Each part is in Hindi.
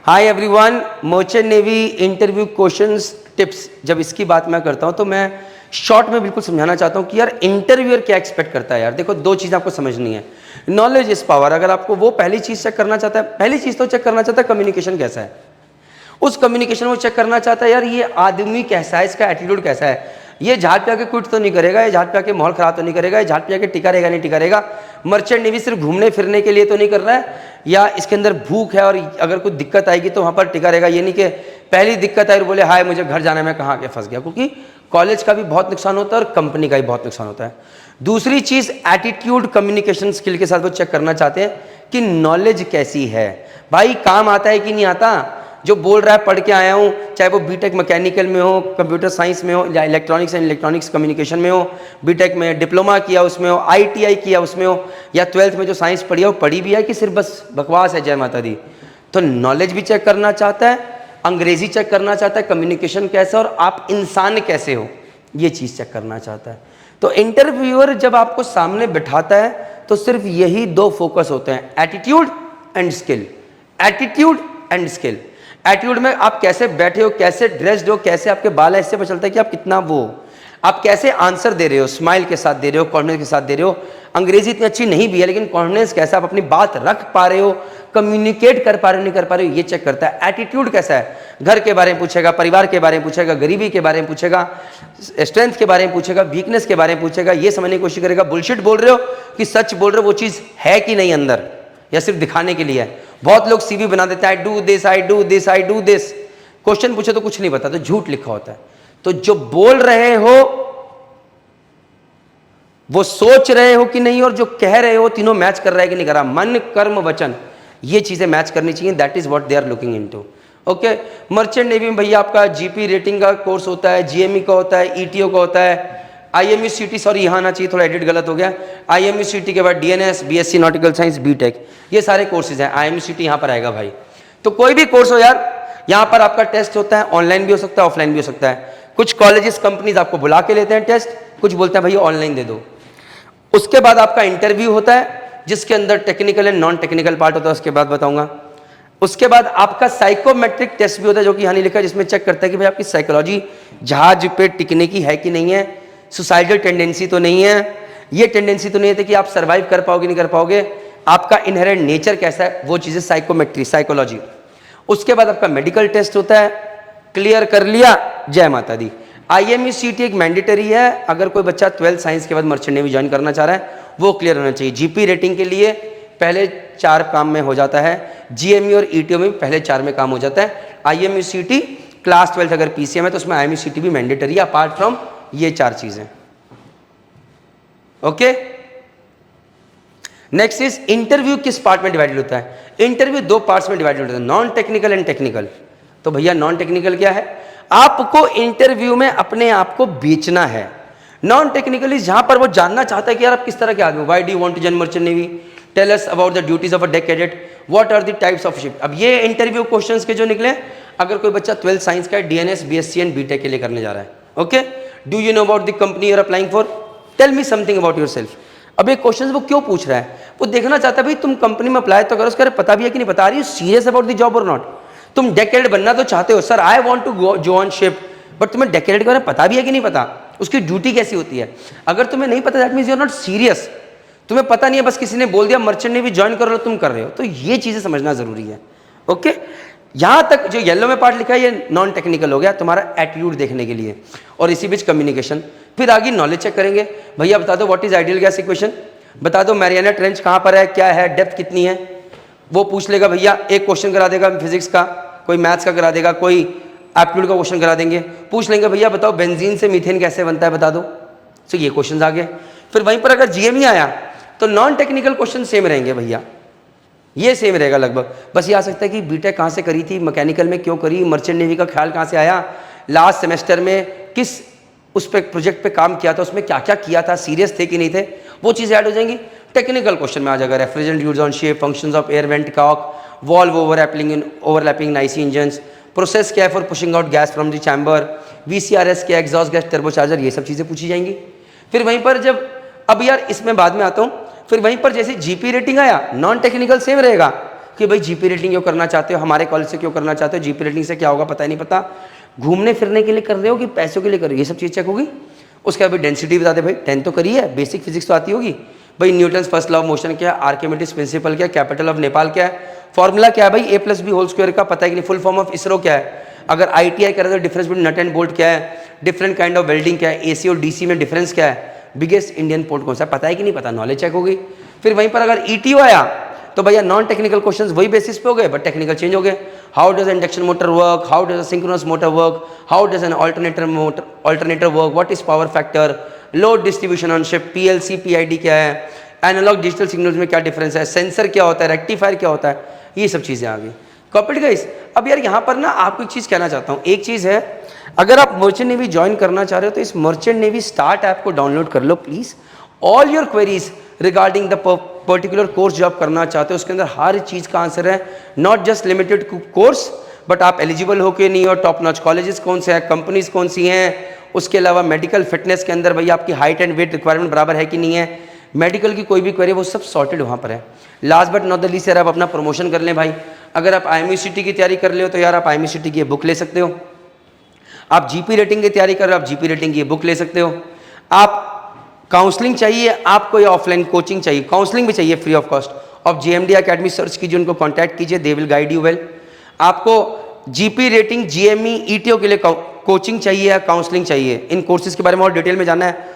Hi everyone, merchant navy interview questions tips. जब इसकी बात मैं करता हूं तो मैं शॉर्ट में बिल्कुल समझाना चाहता हूं कि यार इंटरव्यूअर क्या एक्सपेक्ट करता है। यार देखो, दो चीज़ आपको समझनी है। Knowledge is power. अगर आपको वो पहली चीज़ चेक करना चाहता है, पहली चीज़ तो चेक करना चाहता है कम्युनिकेशन कैसा है। उस कम्युनिकेशन को चेक करना चाहता है यार ये आदमी कैसा है, इसका एटीट्यूड कैसा है। ये जहाज पे आके क्विट तो नहीं करेगा, ये जहाज पे आके माहौल खराब तो नहीं करेगा, ये जहाज पे आके टिका रहेगा नहीं टिका रहेगा। मर्चेंट नेवी सिर्फ घूमने फिरने के लिए तो नहीं कर रहा है, या इसके अंदर भूख है और अगर कुछ दिक्कत आएगी तो वहाँ पर टिका रहेगा। ये नहीं कि पहली दिक्कत आई और बोले हाय मुझे घर जाना है, मैं कहाँ के फंस गया। क्योंकि कॉलेज का भी बहुत नुकसान होता है और कंपनी का भी बहुत नुकसान होता है। दूसरी चीज़ एटीट्यूड, कम्युनिकेशन स्किल के साथ वो चेक करना चाहते हैं कि नॉलेज कैसी है, भाई काम आता है कि नहीं आता। जो बोल रहा है पढ़ के आया हूँ, चाहे वो बीटेक मैकेनिकल में हो, कंप्यूटर साइंस में हो, या इलेक्ट्रॉनिक्स एंड इलेक्ट्रॉनिक्स कम्युनिकेशन में हो, बीटेक में डिप्लोमा किया उसमें हो, आईटीआई किया उसमें हो, या 12th में जो साइंस पढ़ी है वो पढ़ी भी है कि सिर्फ बस बकवास है, जय माता दी। तो नॉलेज भी चेक करना चाहता है, अंग्रेजी चेक करना चाहता है, कम्युनिकेशन कैसा और आप इंसान कैसे हो ये चीज़ चेक करना चाहता है। तो इंटरव्यूअर जब आपको सामने बिठाता है तो सिर्फ यही दो फोकस होते हैं, attitude and skill. Attitude and skill. Attitude में आप कैसे बैठे हो, कैसे ड्रेस्ड हो, कैसे आपके बाल है, इससे पता चलता है कि आप कितना वो, आप कैसे आंसर दे रहे हो, स्माइल के साथ दे रहे हो, कॉन्फिडेंस के साथ दे रहे हो। अंग्रेजी इतनी अच्छी नहीं भी है लेकिन कॉन्फिडेंस कैसा, आप अपनी बात रख पा रहे हो, कम्युनिकेट कर पा रहे हो नहीं कर पा रहे हो, ये चेक करता है। एटीट्यूड कैसा है, घर के बारे में पूछेगा, परिवार के बारे में पूछेगा, गरीबी के बारे में पूछेगा, स्ट्रेंथ के बारे में पूछेगा, वीकनेस के बारे में पूछेगा, ये समझने की कोशिश करेगा बुलशिट बोल रहे हो कि सच बोल रहे हो, वो चीज़ है कि नहीं अंदर या सिर्फ दिखाने के लिए है। बहुत लोग सीवी बना देते हैं, I do this I do this I do this, question पूछे तो कुछ नहीं पता, तो झूठ लिखा होता है। तो जो बोल रहे हो वो सोच रहे हो कि नहीं, और जो कह रहे हो तीनों मैच कर रहा है कि नहीं कर रहा। मन कर्म वचन ये चीजें मैच करनी चाहिए, that is what they are looking into. Okay, merchant navy में भैया आपका जीपी रेटिंग का कोर्स होता है, जीएमई का होता है, ईटीओ का होता है, आईएमयूसीटी, सॉरी यहाँ आना चाहिए, थोड़ा एडिट गलत हो गया। आईएमयूसीटी के बाद DNS, BSc nautical science, BTech, ये सारे कोर्सेज हैं। आईएमयूसीटी यहाँ पर आएगा भाई। तो कोई भी कोर्स हो यार, यहाँ पर आपका टेस्ट होता है, ऑनलाइन भी हो सकता है, ऑफलाइन भी हो सकता है। कुछ कॉलेजेस कंपनीज आपको बुला के लेते हैं टेस्ट, कुछ बोलते हैं भैया ऑनलाइन दे दो। उसके बाद आपका इंटरव्यू होता है जिसके अंदर technical and non technical part होता है, उसके बाद बताऊंगा। उसके बाद आपका साइकोमेट्रिक टेस्ट भी होता है जो कि यहाँ नहीं लिखा है, जिसमें चेक करता है कि भाई आपकी साइकोलॉजी जहाज पे टिकने की है कि नहीं है, सुसाइडल टेंडेंसी तो नहीं है, ये टेंडेंसी तो नहीं है कि आप सर्वाइव कर पाओगे नहीं कर पाओगे, आपका इनहेरेंट नेचर कैसा है, वो चीज़ें साइकोमेट्री, साइकोलॉजी। उसके बाद आपका मेडिकल टेस्ट होता है, क्लियर कर लिया, जय माता दी। आईएमयूसीटी एक मैंडेटरी है, अगर कोई बच्चा 12th साइंस के बाद मर्चेंट नेवी ज्वाइन करना चाह रहा है वो क्लियर होना चाहिए। जीपी रेटिंग के लिए पहले 4 काम में हो जाता है, जीएमई और ईटीओ में पहले 4 में काम हो जाता है। आईएमयूसीटी क्लास 12 अगर पीसीएम है तो उसमें आईएमयूसीटी भी मैंडेटरी है, अपार्ट फ्रॉम ये 4 चीजें। ओके, नेक्स्ट इज इंटरव्यू किस पार्ट में डिवाइडेड होता है। इंटरव्यू 2 पार्ट्स में डिवाइडेड होता है, नॉन टेक्निकल एंड टेक्निकल। तो भैया नॉन टेक्निकल क्या है, आपको इंटरव्यू में अपने आप को बेचना है। नॉन टेक्निकल इज जहां पर वो जानना चाहता है कि यार आप किस तरह के आदमी हो, why do you want to join merchant navy, tell us about the duties of a deck cadet, what are the types of ship. अब ये इंटरव्यू क्वेश्चंस के जो निकले, अगर कोई बच्चा 12th साइंस का डीएनएस, बीएससी एंड बीटेक के लिए करने जा रहा है, okay, do you know about the company you are applying for, tell me something about yourself. अब ये क्वेश्चन वो क्यों पूछ रहा है, वो देखना चाहता है भाई तुम कंपनी में अप्लाई तो करो, उसका पता भी है कि नहीं पता, रही सीरियस अबाउट द जॉब और नॉट। तुम डेक कैडेट बनना तो चाहते हो, sir I want to go join ship, but तुम्हें डेक कैडेट के बारे में पता भी है कि नहीं पता, उसकी ड्यूटी कैसी होती है। अगर तुम्हें नहीं पता that means you are not serious, तुम्हें पता नहीं है, बस किसी ने बोल दिया मर्चेंट नेवी ज्वाइन कर लो तुम कर रहे हो, तो ये चीजें समझना जरूरी है। ओके, यहां तक जो येलो में पार्ट लिखा है ये नॉन टेक्निकल हो गया तुम्हारा एटीट्यूड देखने के लिए, और इसी बीच कम्युनिकेशन। फिर आगे नॉलेज चेक करेंगे, भैया बता दो what is ideal gas equation, बता दो मैरियाना ट्रेंच कहां पर है, क्या है, डेप्थ कितनी है, वो पूछ लेगा। भैया एक क्वेश्चन करा देगा फिजिक्स का, कोई मैथ्स का करा देगा, कोई एप्टीट्यूड का क्वेश्चन करा देंगे, पूछ लेंगे भैया बताओ बेंजीन से मीथेन कैसे बनता है बता दो। तो ये क्वेश्चन आ गए। फिर वहीं पर अगर जीएमई आया तो नॉन टेक्निकल क्वेश्चन सेम रहेंगे भैया, ये सेम रहेगा लगभग, बस ये आ सकता है कि बीटेक कहाँ से करी थी, मैकेनिकल में क्यों करी, मर्चेंट नेवी का ख्याल कहाँ से आया, लास्ट सेमेस्टर में किस उस पे प्रोजेक्ट पे काम किया था, उसमें क्या क्या किया था, सीरियस थे कि नहीं थे, वो चीज़ें ऐड हो जाएंगी। टेक्निकल क्वेश्चन में आ जाएगा refrigerant used on ship, functions of air vent cock, valve overlapping in IC engines, process क्या है for pushing out gas from the chamber, VCRS क्या, एग्जॉस्ट गैस टर्बोचार्जर, ये सब चीज़ें पूछी जाएंगी। फिर वहीं पर जब, अब यार इसमें बाद में आता हूँ, फिर वहीं पर जैसे जीपी रेटिंग आया नॉन टेक्निकल सेम रहेगा, कि भाई जीपी रेटिंग क्यों करना चाहते हो, हमारे कॉलेज से क्यों करना चाहते हो, जीपी रेटिंग से क्या होगा पता ही नहीं पता, घूमने फिरने के लिए कर रहे हो कि पैसों के लिए कर रहे हो, ये सब चीज़ चेक होगी। उसके बाद डेंसिटी बता दे भाई, 10 तो करी है, बेसिक फिजिक्स तो आती होगी भाई, Newton's first law of motion क्या है, आर्किमिडीज प्रिंसिपल क्या है, कैपिटल ऑफ नेपाल क्या है, फॉर्मूला क्या है भाई a+b² का पता है कि नहीं, फुल फॉर्म ऑफ इसरो क्या है, अगर ITI कर रहे हो difference between nut and bolt क्या है, डिफरेंट काइंड ऑफ वेल्डिंग क्या है, AC और DC में डिफरेंस क्या है, बिगेस्ट इंडियन पोर्ट कौन सा है, पता है कि नहीं पता, नॉलेज चेक हो गई। फिर वहीं पर अगर ETO आया तो भैया नॉन टेक्निकल क्वेश्चंस वही बेसिस पे हो गए बट टेक्निकल चेंज हो गए। How does induction motor work, how does synchronous motor work, how does N alternator work, what is power factor, load distribution on ship, PLC PID क्या है, एनालॉग डिजिटल सिग्नल्स में क्या डिफरेंस है, सेंसर क्या होता है, रेक्टिफायर क्या होता है, ये सब चीज़ें आ गई। Copied guys. अब यार यहाँ पर ना आपको एक चीज़ कहना चाहता हूँ, एक चीज़ है, अगर आप मर्चेंट नेवी ज्वाइन करना चाह रहे हो तो इस मर्चेंट नेवी स्टार्ट ऐप को डाउनलोड कर लो please. All your queries regarding the particular course जो आप करना चाहते हो उसके अंदर हर चीज़ का आंसर है, not just limited course but आप एलिजिबल हो के नहीं हो, टॉप नॉच कॉलेजेस कौन से हैं, कंपनीज कौन सी हैं, उसके अलावा मेडिकल फिटनेस के अंदर भैया आपकी हाइट एंड वेट रिक्वायरमेंट बराबर है कि नहीं है, मेडिकल की कोई भी क्वेरी वो सब सॉर्टेड वहाँ पर है। Last but not the least यार आप अपना प्रमोशन कर लें भाई, अगर आप IMUCT की तैयारी कर ले हो तो यार आप IMUCT की बुक ले सकते हो, आप GP रेटिंग की तैयारी कर रहे हो आप GP रेटिंग की बुक ले सकते हो, आप काउंसलिंग चाहिए आपको या ऑफलाइन कोचिंग चाहिए, काउंसलिंग भी चाहिए फ्री ऑफ कॉस्ट, आप GMD अकेडमी सर्च कीजिए, उनको कॉन्टैक्ट कीजिए, they will guide you well. आपको GP रेटिंग GME ETO के लिए कोचिंग चाहिए या काउंसलिंग चाहिए, इन कोर्सेज के बारे में और डिटेल में जानना है,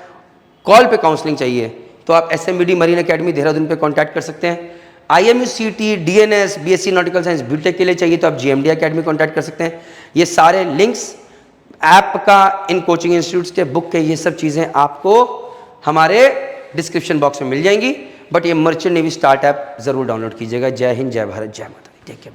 कॉल पे काउंसलिंग चाहिए तो आप SMBD मरीन अकेडमी देहरादून पे कांटेक्ट कर सकते हैं। IMUCT DNS BSc nautical science BTech के लिए चाहिए तो आप GMD अकेडमी कांटेक्ट कर सकते हैं। ये सारे लिंक्स ऐप का, इन कोचिंग इंस्टीट्यूट्स के, बुक के, ये सब चीज़ें आपको हमारे डिस्क्रिप्शन बॉक्स में मिल जाएंगी। बट ये मर्चेंट नेवी स्टार्ट ऐप जरूर डाउनलोड कीजिएगा। जय हिंद, जय भारत, जय माता दी। Take care.